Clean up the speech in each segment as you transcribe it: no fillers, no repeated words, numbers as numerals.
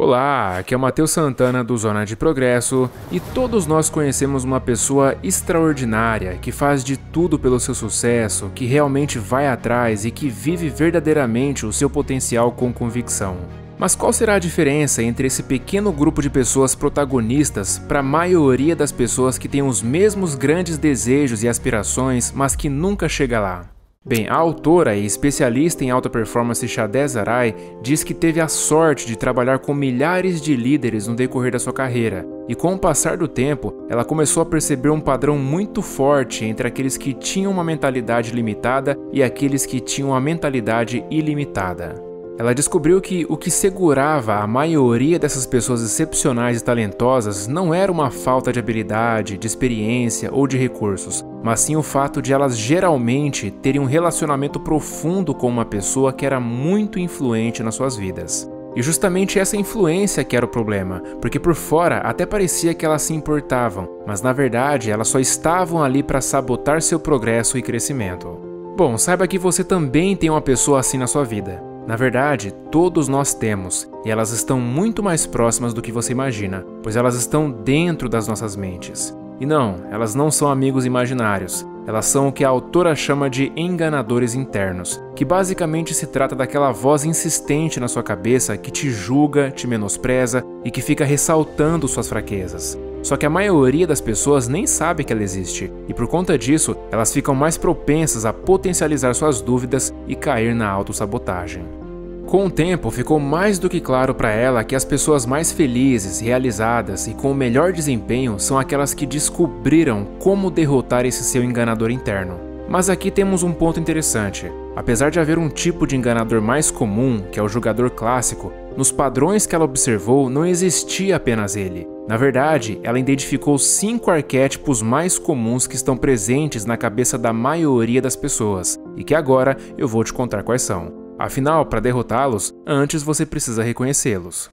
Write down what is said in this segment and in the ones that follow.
Olá, aqui é o Matheus Santana do Zona de Progresso e todos nós conhecemos uma pessoa extraordinária que faz de tudo pelo seu sucesso, que realmente vai atrás e que vive verdadeiramente o seu potencial com convicção. Mas qual será a diferença entre esse pequeno grupo de pessoas protagonistas para a maioria das pessoas que têm os mesmos grandes desejos e aspirações, mas que nunca chega lá? Bem, a autora e especialista em alta performance Shadé Zarai diz que teve a sorte de trabalhar com milhares de líderes no decorrer da sua carreira, e com o passar do tempo, ela começou a perceber um padrão muito forte entre aqueles que tinham uma mentalidade limitada e aqueles que tinham a mentalidade ilimitada. Ela descobriu que o que segurava a maioria dessas pessoas excepcionais e talentosas não era uma falta de habilidade, de experiência ou de recursos, mas sim o fato de elas geralmente terem um relacionamento profundo com uma pessoa que era muito influente nas suas vidas. E justamente essa influência que era o problema, porque por fora até parecia que elas se importavam, mas na verdade elas só estavam ali para sabotar seu progresso e crescimento. Bom, saiba que você também tem uma pessoa assim na sua vida. Na verdade, todos nós temos, e elas estão muito mais próximas do que você imagina, pois elas estão dentro das nossas mentes. E não, elas não são amigos imaginários, elas são o que a autora chama de enganadores internos, que basicamente se trata daquela voz insistente na sua cabeça que te julga, te menospreza e que fica ressaltando suas fraquezas. Só que a maioria das pessoas nem sabe que ela existe, e por conta disso, elas ficam mais propensas a potencializar suas dúvidas e cair na autossabotagem. Com o tempo, ficou mais do que claro para ela que as pessoas mais felizes, realizadas e com o melhor desempenho são aquelas que descobriram como derrotar esse seu enganador interno. Mas aqui temos um ponto interessante. Apesar de haver um tipo de enganador mais comum, que é o julgador clássico, nos padrões que ela observou não existia apenas ele. Na verdade, ela identificou 5 arquétipos mais comuns que estão presentes na cabeça da maioria das pessoas, e que agora eu vou te contar quais são. Afinal, para derrotá-los, antes você precisa reconhecê-los.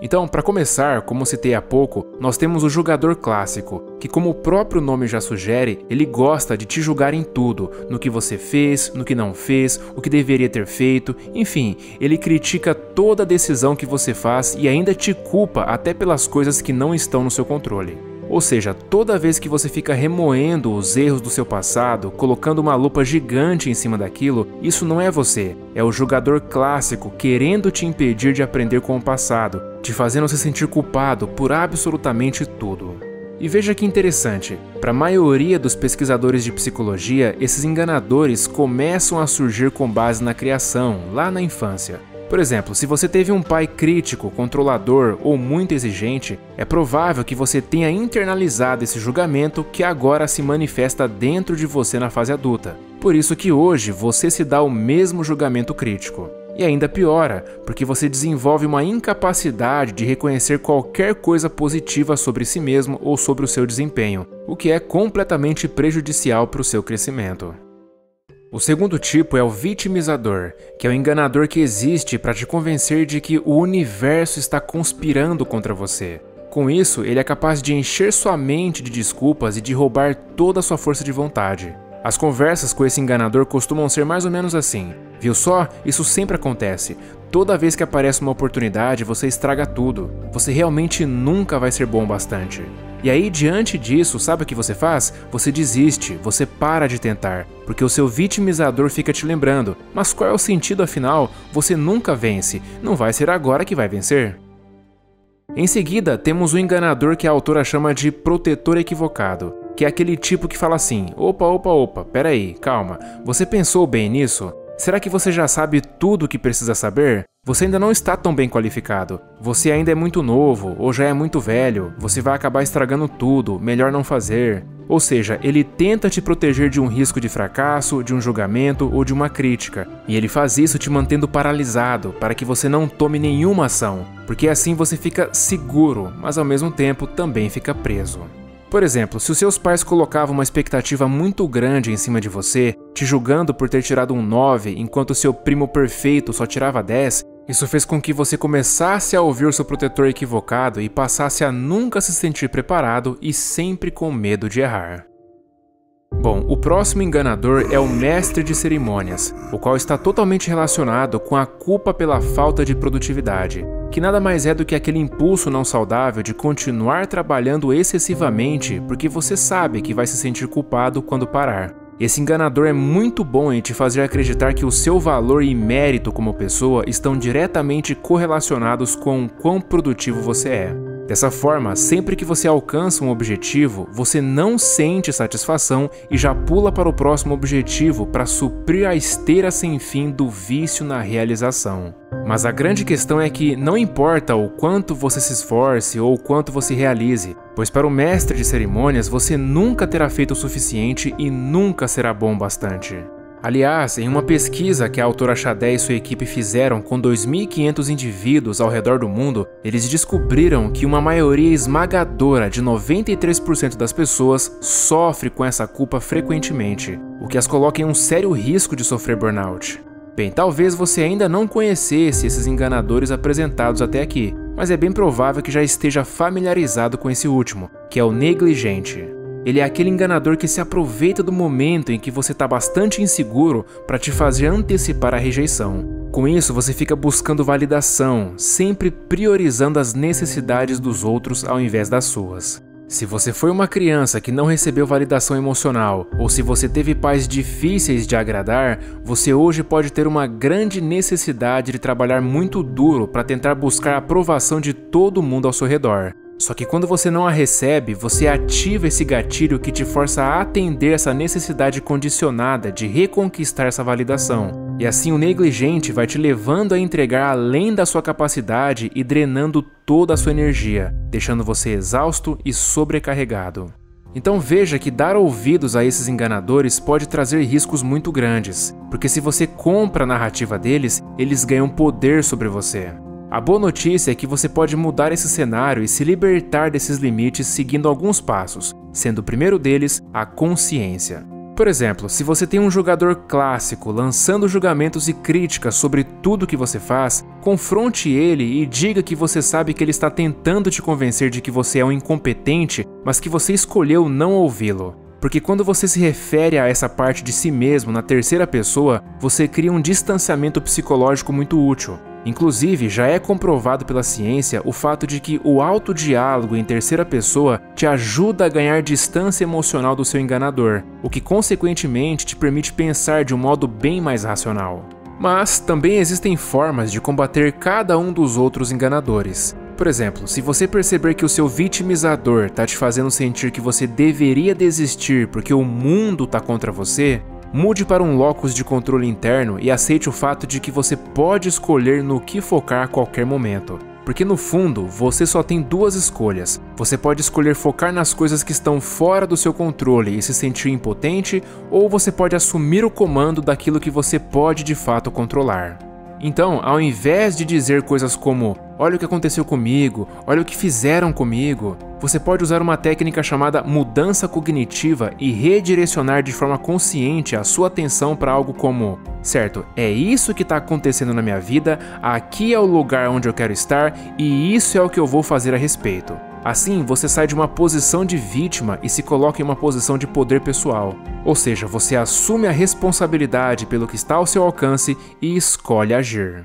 Então, para começar, como citei há pouco, nós temos o julgador clássico, que como o próprio nome já sugere, ele gosta de te julgar em tudo, no que você fez, no que não fez, o que deveria ter feito, enfim, ele critica toda a decisão que você faz e ainda te culpa até pelas coisas que não estão no seu controle. Ou seja, toda vez que você fica remoendo os erros do seu passado, colocando uma lupa gigante em cima daquilo, isso não é você, é o julgador clássico querendo te impedir de aprender com o passado, te fazendo se sentir culpado por absolutamente tudo. E veja que interessante, para a maioria dos pesquisadores de psicologia, esses enganadores começam a surgir com base na criação, lá na infância. Por exemplo, se você teve um pai crítico, controlador ou muito exigente, é provável que você tenha internalizado esse julgamento que agora se manifesta dentro de você na fase adulta. Por isso que hoje você se dá o mesmo julgamento crítico. E ainda piora, porque você desenvolve uma incapacidade de reconhecer qualquer coisa positiva sobre si mesmo ou sobre o seu desempenho, o que é completamente prejudicial para o seu crescimento. O segundo tipo é o vitimizador, que é o enganador que existe para te convencer de que o universo está conspirando contra você. Com isso, ele é capaz de encher sua mente de desculpas e de roubar toda a sua força de vontade. As conversas com esse enganador costumam ser mais ou menos assim. Viu só? Isso sempre acontece. Toda vez que aparece uma oportunidade, você estraga tudo. Você realmente nunca vai ser bom o bastante. E aí, diante disso, sabe o que você faz? Você desiste, você para de tentar, porque o seu vitimizador fica te lembrando. Mas qual é o sentido afinal? Você nunca vence, não vai ser agora que vai vencer. Em seguida, temos o enganador que a autora chama de protetor equivocado, que é aquele tipo que fala assim: opa, peraí, calma, você pensou bem nisso? Será que você já sabe tudo o que precisa saber? Você ainda não está tão bem qualificado. Você ainda é muito novo ou já é muito velho. Você vai acabar estragando tudo, melhor não fazer. Ou seja, ele tenta te proteger de um risco de fracasso, de um julgamento ou de uma crítica. E ele faz isso te mantendo paralisado, para que você não tome nenhuma ação. Porque assim você fica seguro, mas ao mesmo tempo também fica preso. Por exemplo, se os seus pais colocavam uma expectativa muito grande em cima de você, te julgando por ter tirado um 9 enquanto seu primo perfeito só tirava 10, isso fez com que você começasse a ouvir o seu protetor equivocado e passasse a nunca se sentir preparado e sempre com medo de errar. Bom, o próximo enganador é o mestre de cerimônias, o qual está totalmente relacionado com a culpa pela falta de produtividade. que nada mais é do que aquele impulso não saudável de continuar trabalhando excessivamente porque você sabe que vai se sentir culpado quando parar. Esse enganador é muito bom em te fazer acreditar que o seu valor e mérito como pessoa estão diretamente correlacionados com o quão produtivo você é. Dessa forma, sempre que você alcança um objetivo, você não sente satisfação e já pula para o próximo objetivo para suprir a esteira sem fim do vício na realização. Mas a grande questão é que não importa o quanto você se esforce ou o quanto você realize, pois para o mestre de cerimônias você nunca terá feito o suficiente e nunca será bom o bastante. Aliás, em uma pesquisa que a autora Shadé e sua equipe fizeram com 2.500 indivíduos ao redor do mundo, eles descobriram que uma maioria esmagadora de 93% das pessoas sofre com essa culpa frequentemente, o que as coloca em um sério risco de sofrer burnout. Bem, talvez você ainda não conhecesse esses enganadores apresentados até aqui, mas é bem provável que já esteja familiarizado com esse último, que é o negligente. Ele é aquele enganador que se aproveita do momento em que você está bastante inseguro para te fazer antecipar a rejeição. Com isso, você fica buscando validação, sempre priorizando as necessidades dos outros ao invés das suas. Se você foi uma criança que não recebeu validação emocional, ou se você teve pais difíceis de agradar, você hoje pode ter uma grande necessidade de trabalhar muito duro para tentar buscar a aprovação de todo mundo ao seu redor. Só que quando você não a recebe, você ativa esse gatilho que te força a atender essa necessidade condicionada de reconquistar essa validação. E assim o negligente vai te levando a entregar além da sua capacidade e drenando toda a sua energia, deixando você exausto e sobrecarregado. Então veja que dar ouvidos a esses enganadores pode trazer riscos muito grandes, porque se você compra a narrativa deles, eles ganham poder sobre você. A boa notícia é que você pode mudar esse cenário e se libertar desses limites seguindo alguns passos, sendo o primeiro deles a consciência. Por exemplo, se você tem um jogador clássico lançando julgamentos e críticas sobre tudo que você faz, confronte ele e diga que você sabe que ele está tentando te convencer de que você é um incompetente, mas que você escolheu não ouvi-lo. Porque quando você se refere a essa parte de si mesmo na terceira pessoa, você cria um distanciamento psicológico muito útil. Inclusive, já é comprovado pela ciência o fato de que o autodiálogo em terceira pessoa te ajuda a ganhar distância emocional do seu enganador, o que consequentemente te permite pensar de um modo bem mais racional. Mas também existem formas de combater cada um dos outros enganadores. Por exemplo, se você perceber que o seu vitimizador está te fazendo sentir que você deveria desistir porque o mundo está contra você, mude para um locus de controle interno e aceite o fato de que você pode escolher no que focar a qualquer momento. Porque no fundo, você só tem duas escolhas. Você pode escolher focar nas coisas que estão fora do seu controle e se sentir impotente, ou você pode assumir o comando daquilo que você pode de fato controlar. Então, ao invés de dizer coisas como "olha o que aconteceu comigo", "olha o que fizeram comigo", você pode usar uma técnica chamada mudança cognitiva e redirecionar de forma consciente a sua atenção para algo como "certo, é isso que está acontecendo na minha vida, aqui é o lugar onde eu quero estar e isso é o que eu vou fazer a respeito". Assim, você sai de uma posição de vítima e se coloca em uma posição de poder pessoal. Ou seja, você assume a responsabilidade pelo que está ao seu alcance e escolhe agir.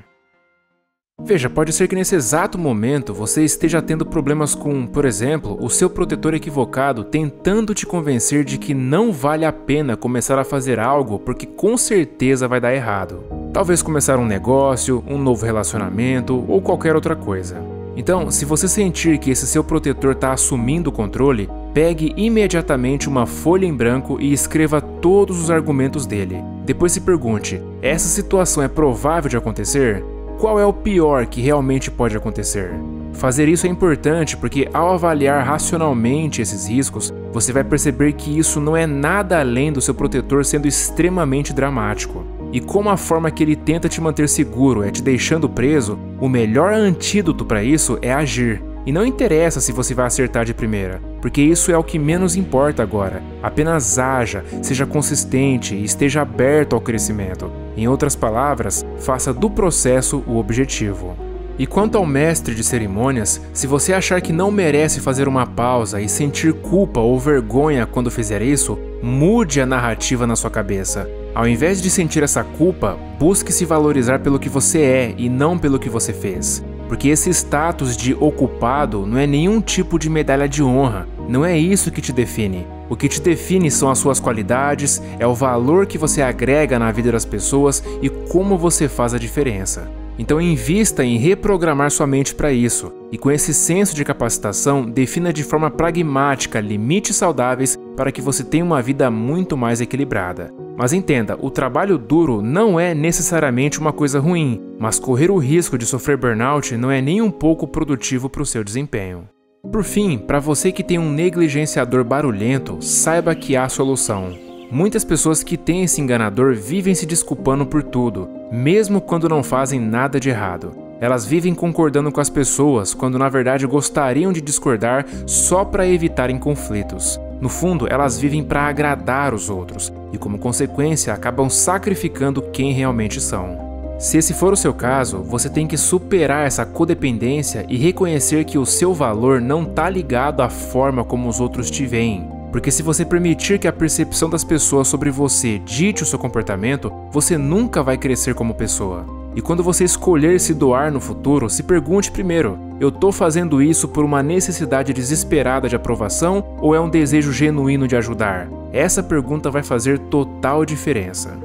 Veja, pode ser que nesse exato momento você esteja tendo problemas com, por exemplo, o seu protetor equivocado tentando te convencer de que não vale a pena começar a fazer algo porque com certeza vai dar errado. Talvez começar um negócio, um novo relacionamento ou qualquer outra coisa. Então, se você sentir que esse seu protetor está assumindo o controle, pegue imediatamente uma folha em branco e escreva todos os argumentos dele. Depois se pergunte, essa situação é provável de acontecer? Qual é o pior que realmente pode acontecer? Fazer isso é importante porque ao avaliar racionalmente esses riscos, você vai perceber que isso não é nada além do seu protetor sendo extremamente dramático. E como a forma que ele tenta te manter seguro é te deixando preso, o melhor antídoto para isso é agir. E não interessa se você vai acertar de primeira, porque isso é o que menos importa agora. Apenas haja, seja consistente e esteja aberto ao crescimento. Em outras palavras, faça do processo o objetivo. E quanto ao mestre de cerimônias, se você achar que não merece fazer uma pausa e sentir culpa ou vergonha quando fizer isso, mude a narrativa na sua cabeça. Ao invés de sentir essa culpa, busque se valorizar pelo que você é e não pelo que você fez. Porque esse status de ocupado não é nenhum tipo de medalha de honra, não é isso que te define. O que te define são as suas qualidades, é o valor que você agrega na vida das pessoas e como você faz a diferença. Então invista em reprogramar sua mente para isso, e com esse senso de capacitação, defina de forma pragmática limites saudáveis para que você tenha uma vida muito mais equilibrada. Mas entenda, o trabalho duro não é necessariamente uma coisa ruim, mas correr o risco de sofrer burnout não é nem um pouco produtivo para o seu desempenho. Por fim, para você que tem um negligenciador barulhento, saiba que há solução. Muitas pessoas que têm esse enganador vivem se desculpando por tudo, mesmo quando não fazem nada de errado. Elas vivem concordando com as pessoas, quando na verdade gostariam de discordar só para evitarem conflitos. No fundo, elas vivem para agradar os outros, e como consequência acabam sacrificando quem realmente são. Se esse for o seu caso, você tem que superar essa codependência e reconhecer que o seu valor não está ligado à forma como os outros te veem. Porque se você permitir que a percepção das pessoas sobre você dite o seu comportamento, você nunca vai crescer como pessoa. E quando você escolher se doar no futuro, se pergunte primeiro: eu estou fazendo isso por uma necessidade desesperada de aprovação ou é um desejo genuíno de ajudar? Essa pergunta vai fazer total diferença.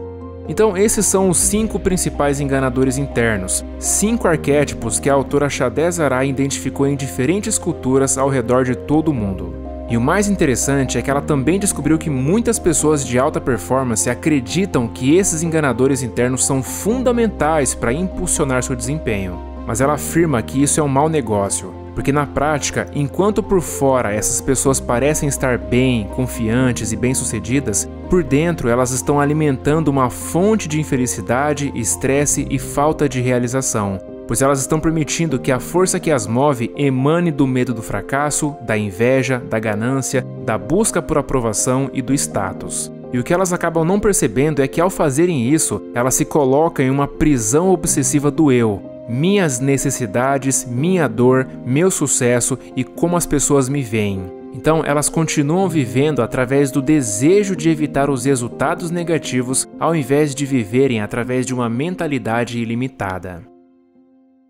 Então esses são os 5 principais enganadores internos, 5 arquétipos que a autora Shadé Zarai identificou em diferentes culturas ao redor de todo o mundo. E o mais interessante é que ela também descobriu que muitas pessoas de alta performance acreditam que esses enganadores internos são fundamentais para impulsionar seu desempenho. Mas ela afirma que isso é um mau negócio, porque na prática, enquanto por fora essas pessoas parecem estar bem, confiantes e bem-sucedidas, por dentro elas estão alimentando uma fonte de infelicidade, estresse e falta de realização. Pois elas estão permitindo que a força que as move emane do medo do fracasso, da inveja, da ganância, da busca por aprovação e do status. E o que elas acabam não percebendo é que ao fazerem isso, elas se colocam em uma prisão obsessiva do eu. Minhas necessidades, minha dor, meu sucesso e como as pessoas me veem. Então elas continuam vivendo através do desejo de evitar os resultados negativos ao invés de viverem através de uma mentalidade ilimitada.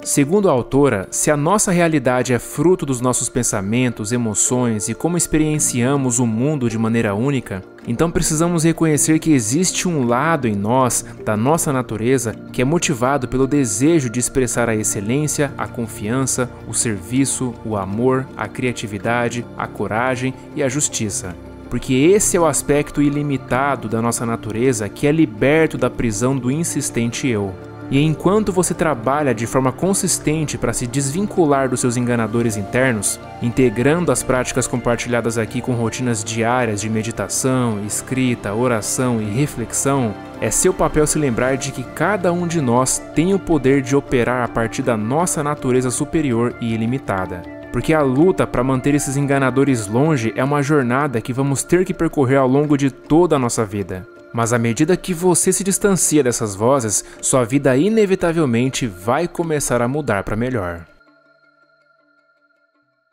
Segundo a autora, se a nossa realidade é fruto dos nossos pensamentos, emoções e como experienciamos o mundo de maneira única, então precisamos reconhecer que existe um lado em nós, da nossa natureza, que é motivado pelo desejo de expressar a excelência, a confiança, o serviço, o amor, a criatividade, a coragem e a justiça. Porque esse é o aspecto ilimitado da nossa natureza que é liberto da prisão do insistente eu. E enquanto você trabalha de forma consistente para se desvincular dos seus enganadores internos, integrando as práticas compartilhadas aqui com rotinas diárias de meditação, escrita, oração e reflexão, é seu papel se lembrar de que cada um de nós tem o poder de operar a partir da nossa natureza superior e ilimitada. Porque a luta para manter esses enganadores longe é uma jornada que vamos ter que percorrer ao longo de toda a nossa vida. Mas à medida que você se distancia dessas vozes, sua vida inevitavelmente vai começar a mudar para melhor.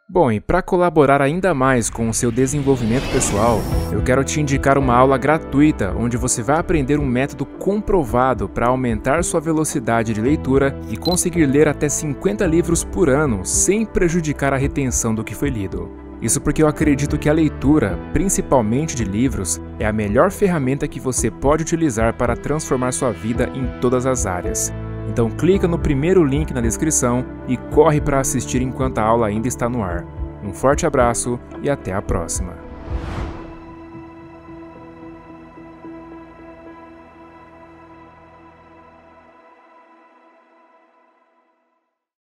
Bom, e para colaborar ainda mais com o seu desenvolvimento pessoal, eu quero te indicar uma aula gratuita onde você vai aprender um método comprovado para aumentar sua velocidade de leitura e conseguir ler até 50 livros por ano sem prejudicar a retenção do que foi lido. Isso porque eu acredito que a leitura, principalmente de livros, é a melhor ferramenta que você pode utilizar para transformar sua vida em todas as áreas. Então clica no primeiro link na descrição e corre para assistir enquanto a aula ainda está no ar. Um forte abraço e até a próxima!